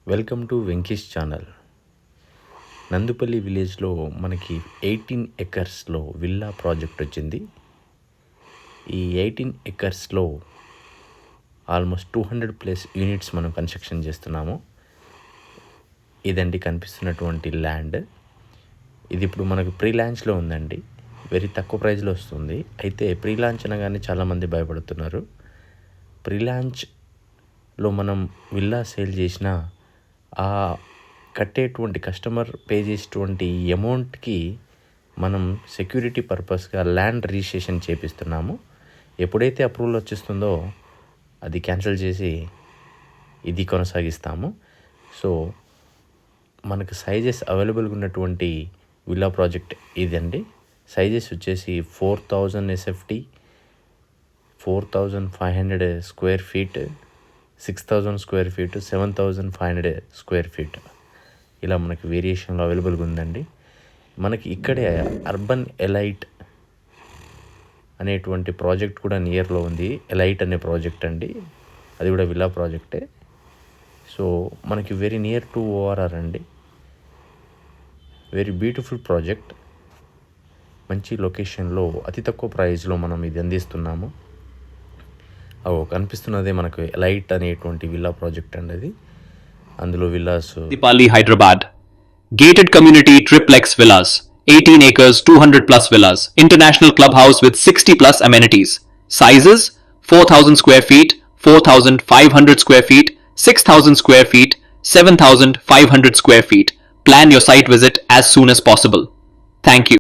Welcome to Venkish channel. Nandupalli విలేజ్లో మనకి 18 ఎకర్స్లో విల్లా ప్రాజెక్ట్ వచ్చింది. ఈ 18 ఎకర్స్లో ఆల్మోస్ట్ 200+ యూనిట్స్ మనం కన్స్ట్రక్షన్ చేస్తున్నాము. ఇదండి కనిపిస్తున్నటువంటి ల్యాండ్. ఇది ఇప్పుడు మనకు ప్రీ లాంచ్లో ఉందండి. వెరీ తక్కువ ప్రైస్లో వస్తుంది. అయితే ప్రీ లాంచ్ అనగానే చాలామంది భయపడుతున్నారు. ప్రీ లాంచ్లో మనం విల్లా సేల్ చేసిన ఆ కట్టేటువంటి కస్టమర్ పే చేసేటువంటి అమౌంట్కి మనం సెక్యూరిటీ పర్పస్గా ల్యాండ్ రిజిస్ట్రేషన్ చేపిస్తున్నాము. ఎప్పుడైతే అప్రూవల్ వచ్చేస్తుందో అది క్యాన్సిల్ చేసి ఇది కొనసాగిస్తాము. సో మనకు సైజెస్ అవైలబుల్గా ఉన్నటువంటి విల్లా ప్రాజెక్ట్ ఇదండి. సైజెస్ వచ్చేసి 4000 SFT, 4500 square feet, 6000 square feet, 7500 square feet, ఇలా మనకి వేరియేషన్లో అవైలబుల్గా ఉందండి. మనకి ఇక్కడే అర్బన్ ఎలైట్ అనేటువంటి ప్రాజెక్ట్ కూడా నియర్లో ఉంది. ఎలైట్ అనే ప్రాజెక్ట్ అండి, అది కూడా విల్లా ప్రాజెక్టే. సో మనకి వెరీ నియర్ టు ORR అండి. Very beautiful project. మంచి లొకేషన్లో అతి తక్కువ ప్రైస్లో మనం ఇది అందిస్తున్నాము. కనిపిస్తున్నదే మనకు ఎలైట్ అనేటువంటి విల్లా ప్రాజెక్ట్ అండి. అది అందులో villas Dipali, Hyderabad. Gated community triplex villas. 18 acres, 200+ villas. International clubhouse with 60+ amenities. Sizes 4,000 square feet, 4,500 square feet, 6,000 square feet, 7,500 square feet. Plan your site visit as soon as possible. Thank you.